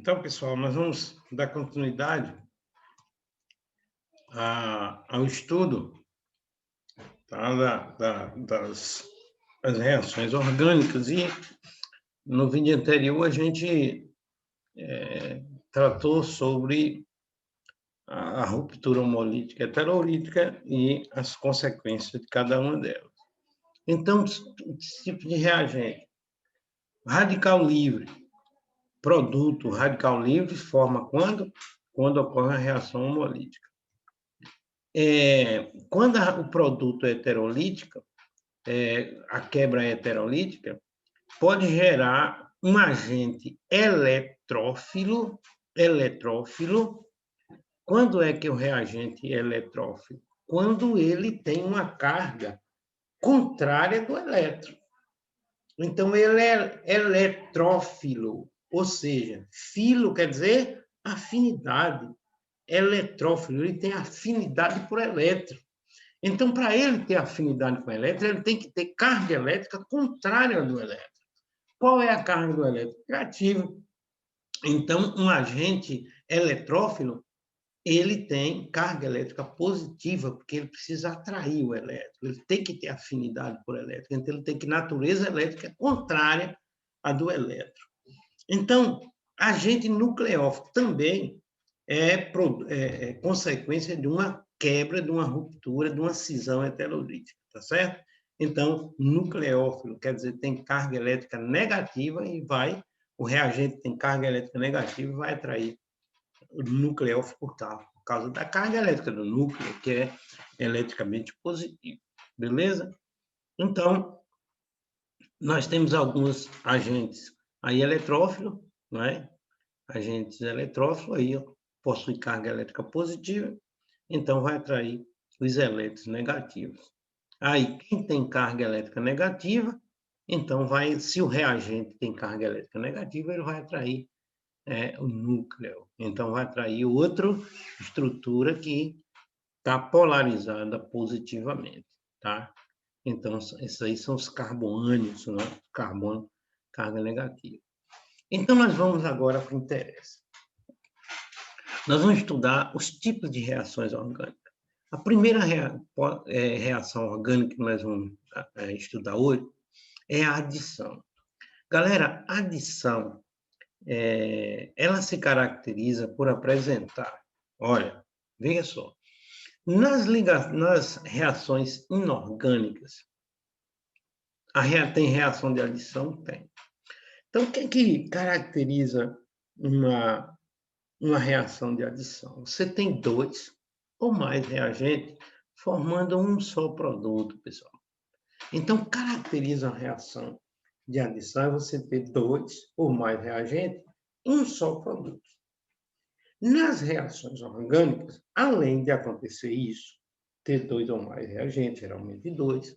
Então, pessoal, nós vamos dar continuidade ao estudo, tá, das reações orgânicas. E no vídeo anterior a gente tratou sobre a ruptura homolítica heterolítica e as consequências de cada uma delas. Então, esse tipo de reagente, radical livre, produto radical livre, forma quando? Quando ocorre a reação homolítica. Quando o produto é heterolítico, a quebra heterolítica, pode gerar um agente eletrófilo. Quando é que o reagente é eletrófilo? Quando ele tem uma carga contrária do elétron. Então, ele é eletrófilo, ou seja, filo quer dizer afinidade. Eletrófilo, ele tem afinidade por elétron. Então, para ele ter afinidade com o elétron, ele tem que ter carga elétrica contrária do elétron. Qual é a carga do elétron? Negativa. Então, um agente eletrófilo, ele tem carga elétrica positiva, porque ele precisa atrair o elétron, ele tem que ter afinidade por elétron, então ele tem que natureza elétrica contrária à do elétron. Então, agente nucleófilo também é consequência de uma quebra, de uma ruptura, de uma cisão heterolítica, tá certo? Então, nucleófilo quer dizer tem carga elétrica negativa e o reagente tem carga elétrica negativa e vai atrair o nucleófilo por causa da carga elétrica do núcleo, que é eletricamente positivo, beleza? Então, nós temos alguns agentes aí eletrófilos, não é? Agentes eletrófilos aí possuem carga elétrica positiva, então vai atrair os elétrons negativos. Aí, quem tem carga elétrica negativa, então se o reagente tem carga elétrica negativa, ele vai atrair o núcleo. Então, vai atrair outra estrutura que está polarizada positivamente, tá? Então, esses aí são os carboânios, né? Carbono, carga negativa. Então, nós vamos agora para o que interessa. Nós vamos estudar os tipos de reações orgânicas. A primeira reação orgânica que nós vamos estudar hoje é a adição. Galera, a adição, ela se caracteriza por apresentar, olha, veja só, nas reações inorgânicas, tem reação de adição? Tem. Então, o que caracteriza uma reação de adição? Você tem dois ou mais reagentes formando um só produto, pessoal. Então, caracteriza a reação de adição é você ter dois ou mais reagentes em um só produto. Nas reações orgânicas, além de acontecer isso, ter dois ou mais reagentes, geralmente dois,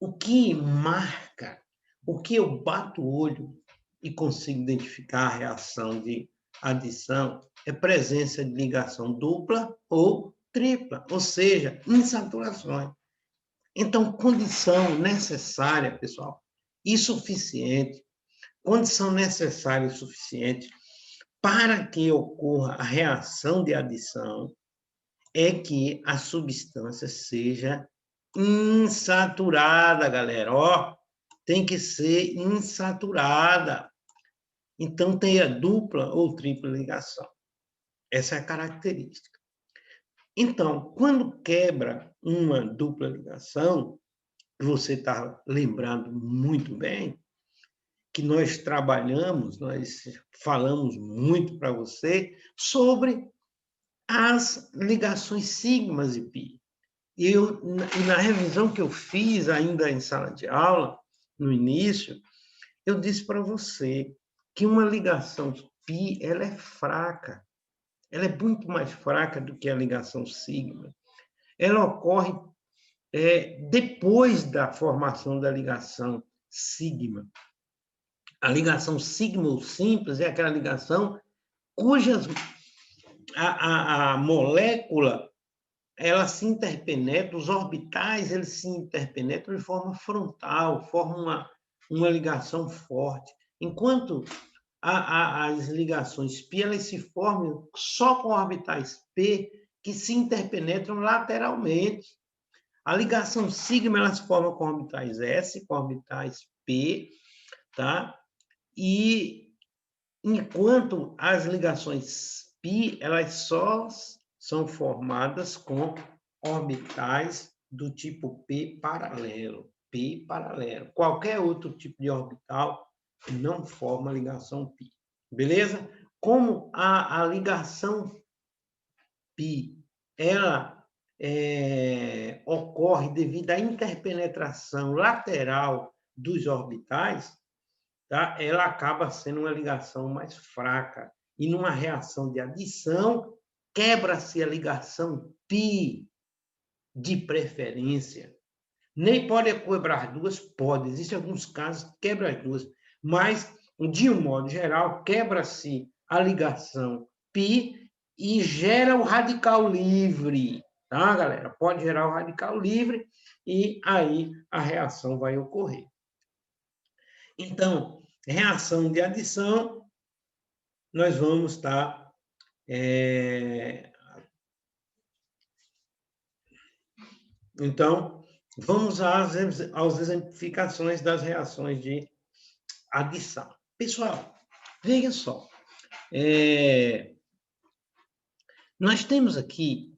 o que marca, o que eu bato o olho e consigo identificar a reação de adição é presença de ligação dupla ou tripla, ou seja, insaturações. Então, condição necessária, pessoal, e suficiente, condição necessária e suficiente para que ocorra a reação de adição é que a substância seja insaturada, galera. Ó, tem que ser insaturada. Então, tenha dupla ou tripla ligação. Essa é a característica. Então, quando quebra uma dupla ligação, você está lembrando muito bem que nós trabalhamos, nós falamos muito para você sobre as ligações sigmas e pi. E na revisão que eu fiz ainda em sala de aula, no início, eu disse para você que uma ligação pi ela é fraca. Ela é muito mais fraca do que a ligação sigma. Ela ocorre depois da formação da ligação sigma. A ligação sigma ou simples é aquela ligação cujas a molécula ela se interpenetra, os orbitais eles se interpenetram de forma frontal, formam uma ligação forte. Enquanto as ligações π elas se formam só com orbitais p que se interpenetram lateralmente. A ligação sigma ela se forma com orbitais s, com orbitais p, tá? E enquanto as ligações π elas só são formadas com orbitais do tipo p paralelo. P paralelo. Qualquer outro tipo de orbital não forma ligação π. Beleza? Como a ligação π ela ocorre devido à interpenetração lateral dos orbitais, tá? Ela acaba sendo uma ligação mais fraca. E numa reação de adição, quebra-se a ligação π de preferência. Nem pode quebrar duas? Pode. Existem alguns casos que quebra as duas. Mas, de um modo geral, quebra-se a ligação π e gera o radical livre. Tá, galera? Pode gerar o radical livre e aí a reação vai ocorrer. Então, reação de adição, nós vamos estar... Então, vamos às exemplificações das reações de adição. Pessoal, veja só. Nós temos aqui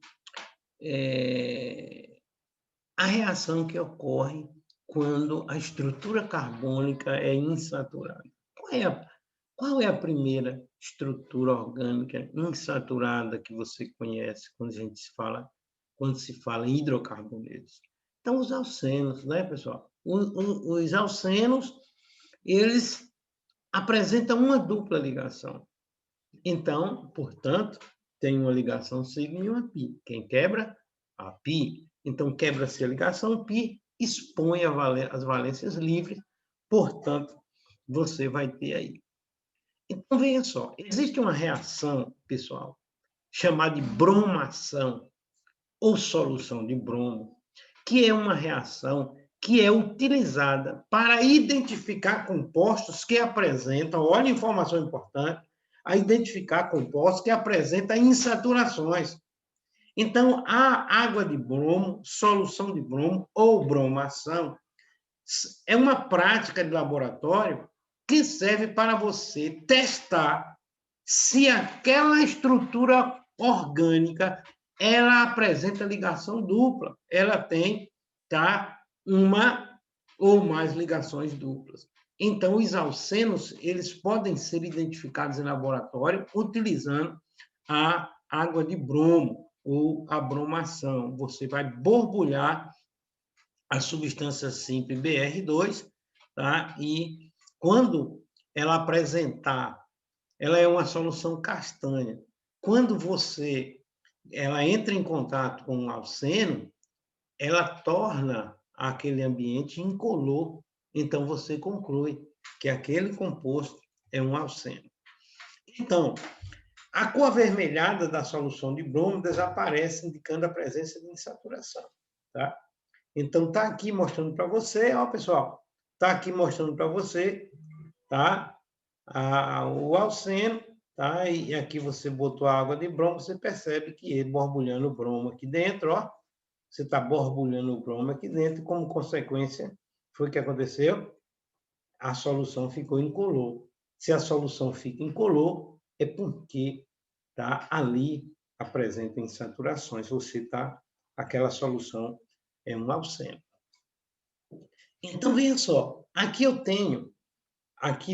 a reação que ocorre quando a estrutura carbônica é insaturada. Qual é a primeira estrutura orgânica insaturada que você conhece quando se fala em hidrocarbonetos? Então, os alcenos, né, pessoal? Os alcenos, eles apresentam uma dupla ligação. Então, portanto, tem uma ligação sigma e uma π. Quem quebra? A π. Então, quebra-se a ligação π, expõe as valências livres, portanto, você vai ter aí. Então, veja só, existe uma reação, pessoal, chamada de bromação, ou solução de bromo, que é uma reação que é utilizada para identificar compostos que apresentam, olha a informação importante, a identificar compostos que apresentam insaturações. Então, a água de bromo, solução de bromo ou bromação, é uma prática de laboratório que serve para você testar se aquela estrutura orgânica ela apresenta ligação dupla, ela tem uma ou mais ligações duplas. Então, os alcenos eles podem ser identificados em laboratório utilizando a água de bromo ou a bromação. Você vai borbulhar a substância simples BR2, tá? E quando ela apresentar, ela é uma solução castanha. Quando ela entra em contato com o alceno, ela torna aquele ambiente incolor. Então, você conclui que aquele composto é um alceno. Então, a cor avermelhada da solução de bromo desaparece, indicando a presença de insaturação, tá? Então, está aqui mostrando para você, ó, pessoal, está aqui mostrando para você, tá? O alceno, tá? E aqui você botou a água de bromo, você percebe que ele borbulhando o bromo aqui dentro, ó. Você está borbulhando o bromo aqui dentro, e como consequência, foi o que aconteceu? A solução ficou incolor. Se a solução fica incolor, é porque ali apresenta insaturações, aquela solução é um alceno. Então, veja só, aqui,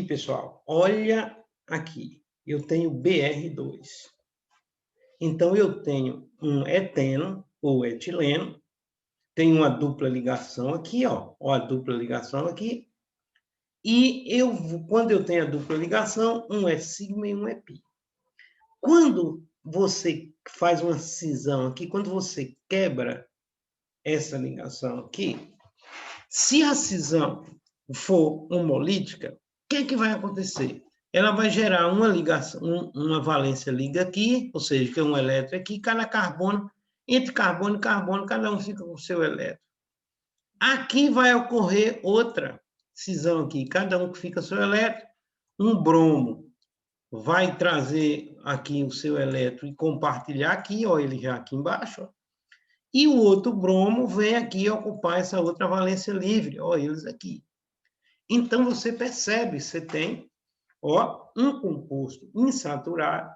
pessoal, olha aqui, eu tenho BR2. Então, eu tenho um eteno, ou etileno, tem uma dupla ligação aqui, ó a dupla ligação aqui, e quando eu tenho a dupla ligação, um é sigma e um é π. Quando você faz uma cisão aqui, quando você quebra essa ligação aqui, se a cisão for homolítica, o que é que vai acontecer? Ela vai gerar uma ligação, uma valência liga aqui, ou seja, que é um elétron aqui, cada carbono, entre carbono e carbono, cada um fica com o seu elétron. Aqui vai ocorrer outra cisão aqui, cada um que fica com o seu elétron, um bromo vai trazer aqui o seu elétron e compartilhar aqui, ó, ele já aqui embaixo, ó. E o outro bromo vem aqui ocupar essa outra valência livre, ó, eles aqui. Então, você percebe, você tem, ó, um composto insaturado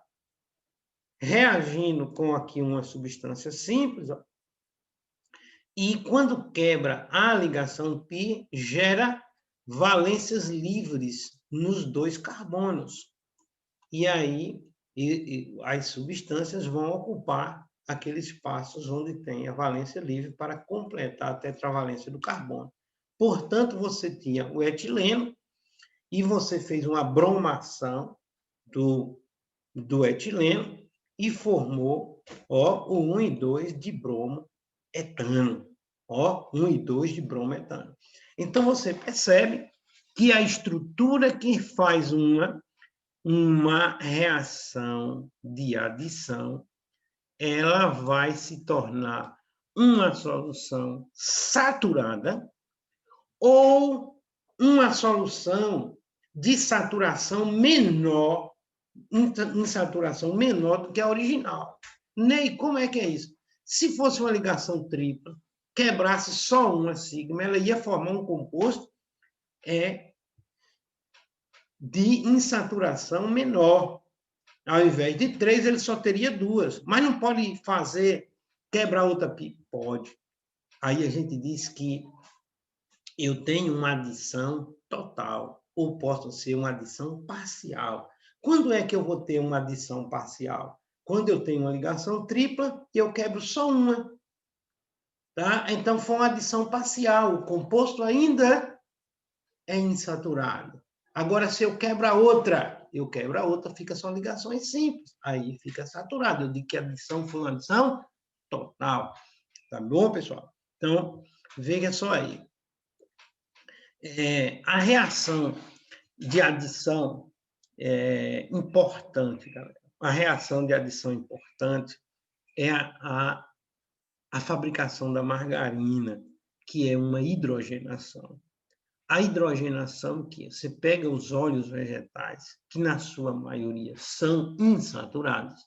reagindo com aqui uma substância simples, ó, e quando quebra a ligação π, gera valências livres nos dois carbonos. E aí as substâncias vão ocupar aqueles espaços onde tem a valência livre para completar a tetravalência do carbono. Portanto, você tinha o etileno e você fez uma bromação do etileno e formou, ó, o 1 e 2 de bromo etano. Ó, 1 e 2 de bromo etano. Então, você percebe que a estrutura que faz uma reação de adição, ela vai se tornar uma solução saturada ou uma solução de saturação menor, em saturação menor do que a original. Ney, como é que é isso? Se fosse uma ligação tripla, quebrasse só uma sigma, ela ia formar um composto de insaturação menor. Ao invés de 3, ele só teria 2. Mas não pode quebrar outra pi? Pode. Aí a gente diz que eu tenho uma adição total, ou posso ser uma adição parcial. Quando é que eu vou ter uma adição parcial? Quando eu tenho uma ligação tripla e eu quebro só uma. Tá? Então, foi uma adição parcial. O composto ainda é insaturado. Agora, se eu quebro a outra, fica só ligações simples. Aí fica saturado. Eu digo que a adição foi uma adição total. Tá bom, pessoal? Então, veja só aí. A reação de adição é importante, galera. A reação de adição importante é a fabricação da margarina, que é uma hidrogenação. A hidrogenação, que você pega os óleos vegetais, que na sua maioria são insaturados,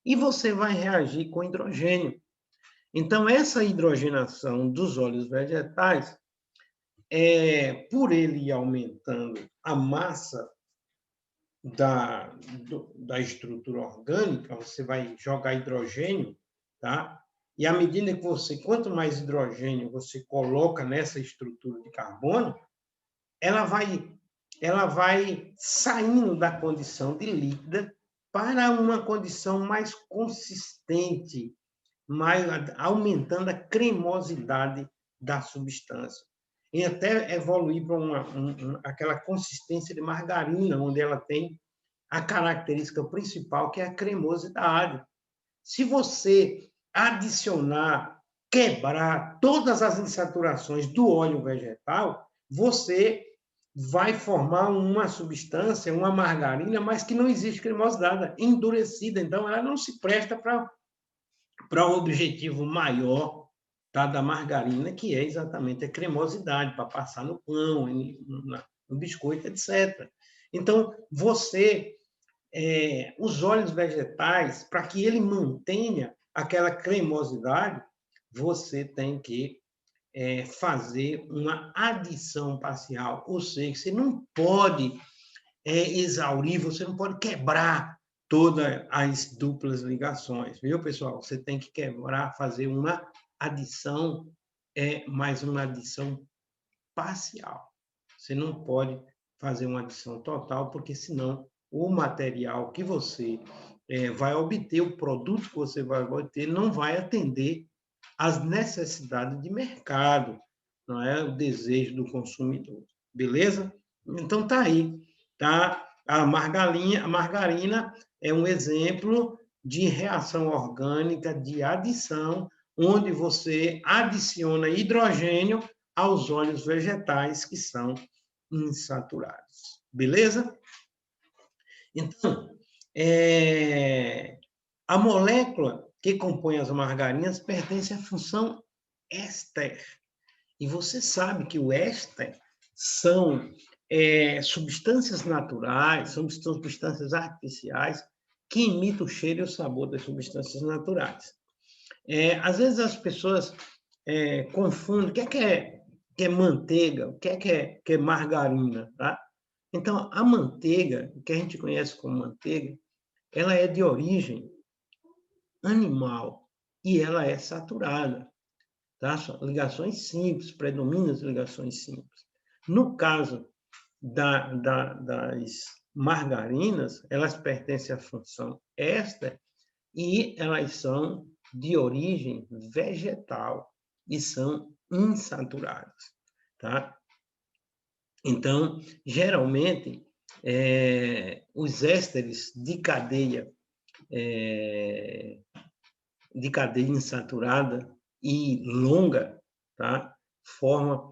e você vai reagir com hidrogênio. Então, essa hidrogenação dos óleos vegetais, por ele ir aumentando a massa da estrutura orgânica, você vai jogar hidrogênio, tá? E à medida que quanto mais hidrogênio você coloca nessa estrutura de carbono, ela vai saindo da condição de líquida para uma condição mais consistente, aumentando a cremosidade da substância. E até evoluir para aquela consistência de margarina, onde ela tem a característica principal, que é a cremosidade. Se você adicionar, quebrar todas as insaturações do óleo vegetal, você vai formar uma substância, uma margarina, mas que não existe cremosidade, endurecida. Então, ela não se presta para o objetivo maior, tá, da margarina, que é exatamente a cremosidade, para passar no pão, no biscoito, etc. Então, os óleos vegetais, para que ele mantenha aquela cremosidade, você tem que fazer uma adição parcial, ou seja, você não pode exaurir, você não pode quebrar todas as duplas ligações, viu, pessoal? Você tem que quebrar, fazer uma adição, mais uma adição parcial. Você não pode fazer uma adição total, porque senão o material que você vai obter, o produto que você vai obter, não vai atender às necessidades de mercado, não é o desejo do consumidor. Beleza? Então, tá aí. Tá? A margarina é um exemplo de reação orgânica de adição, onde você adiciona hidrogênio aos óleos vegetais que são insaturados. Beleza? Então, a molécula que compõe as margarinas pertence à função éster. E você sabe que o éster são substâncias naturais, são substâncias artificiais que imitam o cheiro e o sabor das substâncias naturais. Às vezes as pessoas confundem o que é manteiga, o que é margarina, tá? Então, a manteiga, que a gente conhece como manteiga, ela é de origem animal e ela é saturada, tá? São ligações simples, predominam as ligações simples. No caso das margarinas, elas pertencem à função éster e elas são de origem vegetal e são insaturadas, tá? Então, geralmente, os ésteres de cadeia insaturada e longa, tá? Forma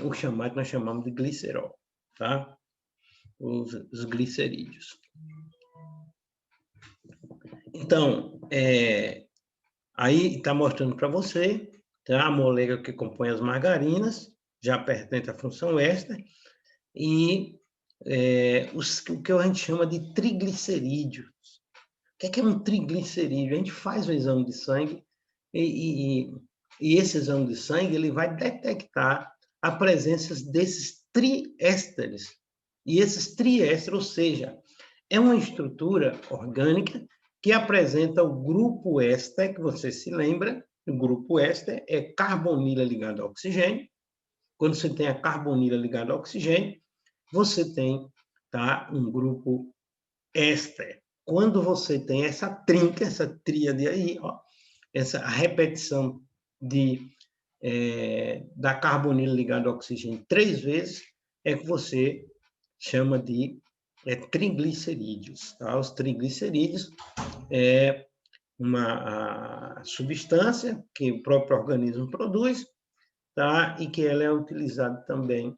o chamado que nós chamamos de glicerol, tá? Os glicerídeos. Então, aí está mostrando para você, tá? A molécula que compõe as margarinas, já pertence à função éster, e o que a gente chama de triglicerídeos. O que é um triglicerídeo? A gente faz o exame de sangue e esse exame de sangue ele vai detectar a presença desses triésteres. E esses triésteres, ou seja, é uma estrutura orgânica que apresenta o grupo éster, que você se lembra, o grupo éster é carbonila ligada ao oxigênio. Quando você tem a carbonila ligada ao oxigênio, você tem, tá, um grupo éster. Quando você tem essa trinca, essa tríade aí, ó, essa repetição da carbonila ligada ao oxigênio 3 vezes, é que você chama de triglicerídeos. Tá? Os triglicerídeos é uma substância que o próprio organismo produz, tá? E que ela é utilizada também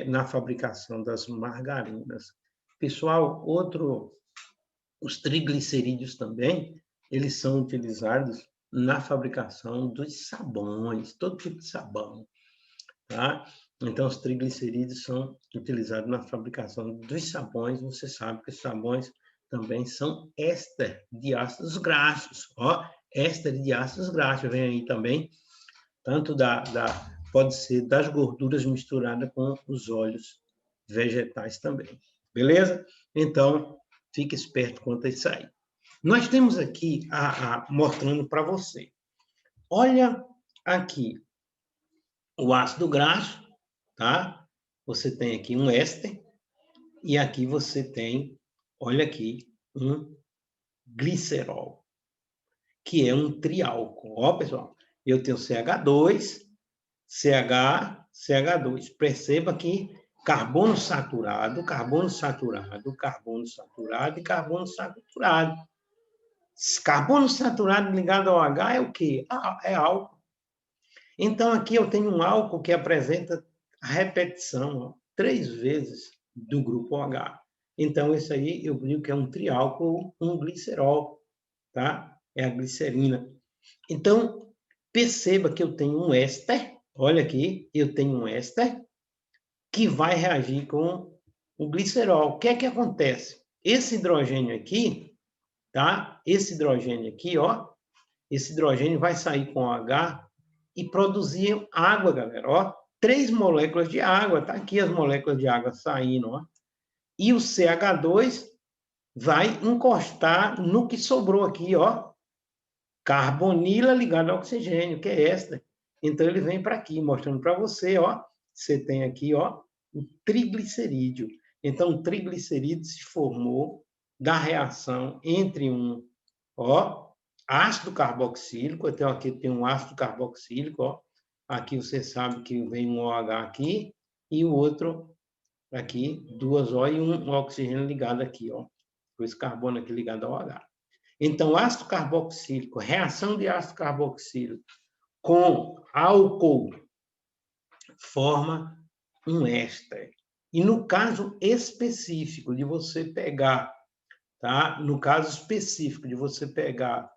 na fabricação das margarinas. Pessoal, os triglicerídeos também, eles são utilizados na fabricação dos sabões, todo tipo de sabão, tá? Então, os triglicerídeos são utilizados na fabricação dos sabões. Você sabe que os sabões também são éster de ácidos graxos, ó, éster de ácidos graxos, vem aí também, tanto pode ser das gorduras misturadas com os óleos vegetais também. Beleza? Então, fique esperto quanto a isso aí. Nós temos aqui, mostrando para você. Olha aqui o ácido graxo, tá? Você tem aqui um éster e aqui você tem, olha aqui, um glicerol, que é um triálcool. Ó, pessoal, eu tenho CH2, CH, CH2. Perceba que carbono saturado, carbono saturado, carbono saturado e carbono saturado. Carbono saturado ligado ao H é o quê? É álcool. Então, aqui eu tenho um álcool que apresenta a repetição, ó, 3 vezes do grupo H. Então, isso aí eu digo que é um triálcool, um glicerol, tá? É a glicerina. Então, perceba que eu tenho um éster, olha aqui, eu tenho um éster que vai reagir com o glicerol. O que é que acontece? Esse hidrogênio aqui, tá? Esse hidrogênio aqui, ó, esse hidrogênio vai sair com H e produzir água, galera, ó. 3 moléculas de água, tá aqui as moléculas de água saindo, ó. E o CH2 vai encostar no que sobrou aqui, ó. Carbonila ligada ao oxigênio, que é esta. Então, ele vem para aqui, mostrando para você, ó. Você tem aqui, ó, o triglicerídeo. Então, o triglicerídeo se formou da reação entre ó, ácido carboxílico, então aqui tem um ácido carboxílico, ó. Aqui você sabe que vem um OH aqui, e o outro aqui, 2 O e um oxigênio ligado aqui, ó. Esse carbono aqui ligado ao OH. Então, ácido carboxílico, reação de ácido carboxílico com álcool forma um éster. E no caso específico de você pegar, tá? No caso específico de você pegar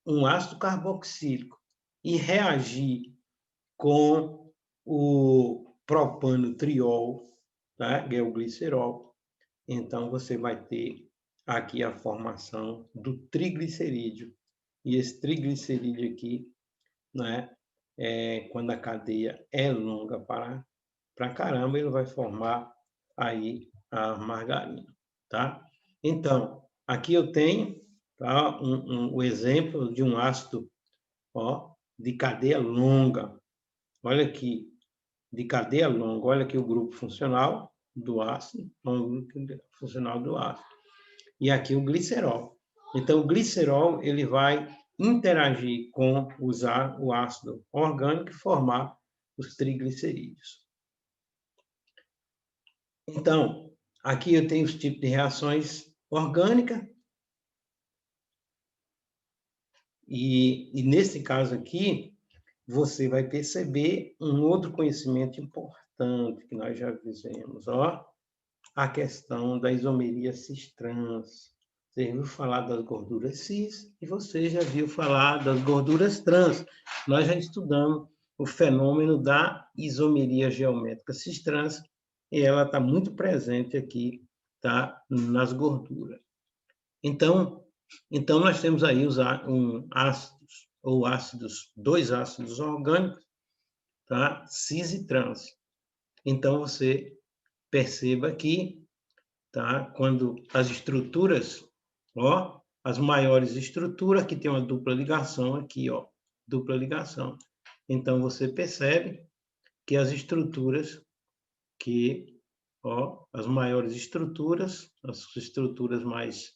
um ácido carboxílico e reagir com o propano triol, tá? Que é o glicerol. Então, você vai ter aqui a formação do triglicerídeo. E esse triglicerídeo aqui, né, quando a cadeia é longa para caramba, ele vai formar aí a margarina, tá? Então, aqui eu tenho, tá, o exemplo de um ácido, ó, de cadeia longa. Olha aqui, de cadeia longa, olha aqui o grupo funcional do ácido, o grupo funcional do ácido. E aqui o glicerol. Então, o glicerol ele vai interagir com o ácido orgânico e formar os triglicerídeos. Então, aqui eu tenho os tipos de reações orgânicas, e nesse caso aqui, você vai perceber um outro conhecimento importante que nós já fizemos, ó, a questão da isomeria cis-trans. Você viu falar das gorduras cis e você já viu falar das gorduras trans. Nós já estudamos o fenômeno da isomeria geométrica cis-trans e ela está muito presente aqui, tá, nas gorduras. Então nós temos aí ácidos ou dois ácidos orgânicos, tá, cis e trans. Então você perceba que, tá, quando as estruturas, ó, as maiores estruturas que tem uma dupla ligação aqui, ó, dupla ligação. Então você percebe que as estruturas que, ó, as maiores estruturas, as estruturas mais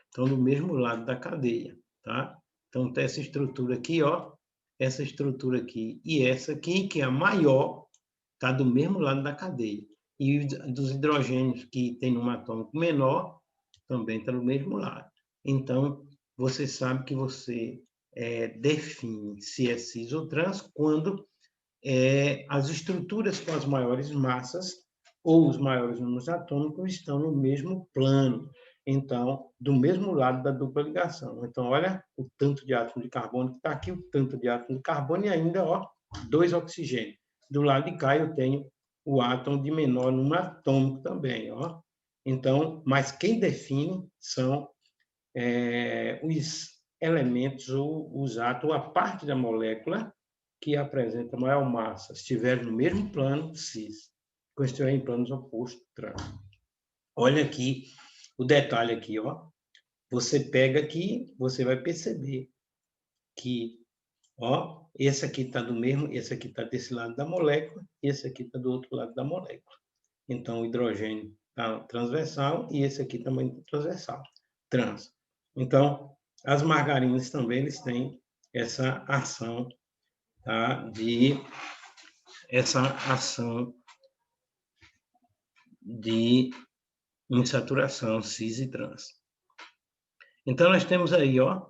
estão do mesmo lado da cadeia, tá? Então tem essa estrutura aqui, ó, essa estrutura aqui e essa aqui, que é a maior, está do mesmo lado da cadeia. E dos hidrogênios que tem num atômico menor, também está no mesmo lado. Então, você sabe que você define se é cis ou trans quando as estruturas com as maiores massas ou os maiores números atômicos estão no mesmo plano. Então, do mesmo lado da dupla ligação. Então, olha o tanto de átomo de carbono que está aqui, o tanto de átomo de carbono e ainda, ó, 2 oxigênios. Do lado de cá eu tenho o átomo de menor número atômico também, ó. Então, mas quem define são os elementos ou os átomos, a parte da molécula que apresenta maior massa. Se estiver no mesmo plano, cis. Quando estiver em planos opostos, trans. Olha aqui o detalhe aqui, ó. Você pega aqui, você vai perceber que, ó, esse aqui está do mesmo, esse aqui está desse lado da molécula, esse aqui está do outro lado da molécula. Então, o hidrogênio está transversal e esse aqui também está transversal, trans. Então, as margarinas também eles têm essa ação, tá, de insaturação cis e trans. Então, nós temos aí, ó,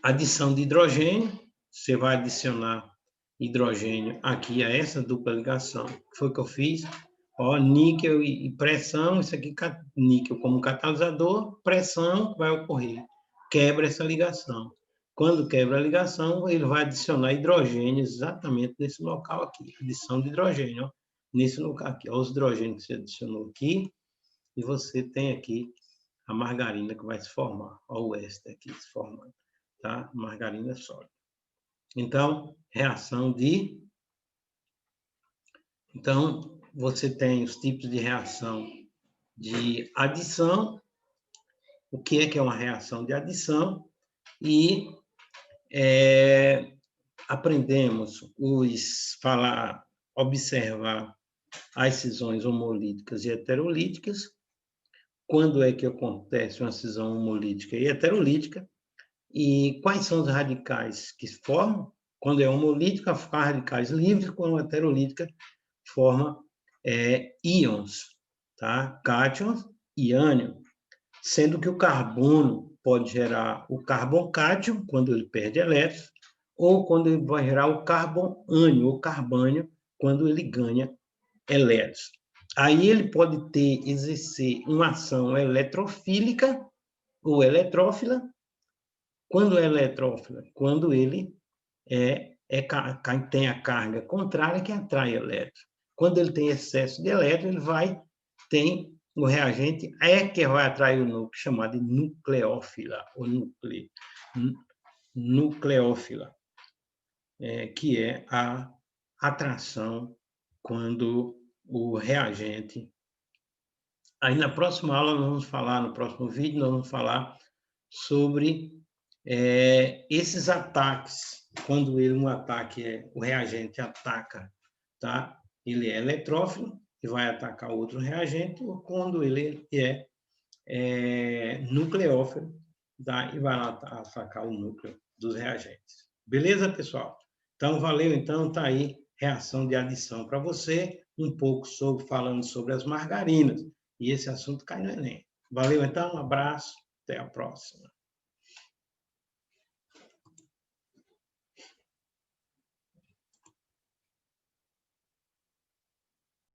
adição de hidrogênio, você vai adicionar hidrogênio aqui a essa dupla ligação, que foi o que eu fiz, ó, níquel e pressão, isso aqui, níquel como catalisador, pressão vai ocorrer, quebra essa ligação. Quando quebra a ligação, ele vai adicionar hidrogênio exatamente nesse local aqui, adição de hidrogênio, ó, nesse local aqui, ó, os hidrogênios que você adicionou aqui, e você tem aqui a margarina que vai se formar, ó, o éster aqui se formando, tá? Margarina sólida. Então, reação de... Então, você tem os tipos de reação de adição, o que é uma reação de adição, e aprendemos observar as cisões homolíticas e heterolíticas, quando é que acontece uma cisão homolítica e heterolítica, e quais são os radicais que se formam. Quando é homolítica, faz radicais livres, quando é heterolítica, forma íons, tá? Cátions e ânion, sendo que o carbono pode gerar o carboncátion, quando ele perde elétrons, ou quando ele vai gerar o carbonânion, ou carbânio, quando ele ganha elétrons. Aí ele pode exercer uma ação eletrofílica ou eletrófila. Quando é eletrófila? Quando ele tem a carga contrária que atrai elétrons. Quando ele tem excesso de elétron, tem o reagente que vai atrair o núcleo, chamado de nucleófila, ou nucleófila, que é a atração quando o reagente... Aí, na próxima aula, no próximo vídeo, nós vamos falar sobre esses ataques, quando o reagente ataca, tá? Ele é eletrófilo e vai atacar outro reagente, ou quando ele é nucleófilo, tá? E vai lá atacar o núcleo dos reagentes. Beleza, pessoal? Então, valeu. Então, tá aí reação de adição para você, um pouco falando sobre as margarinas. E esse assunto cai no Enem. Valeu, então, um abraço, até a próxima.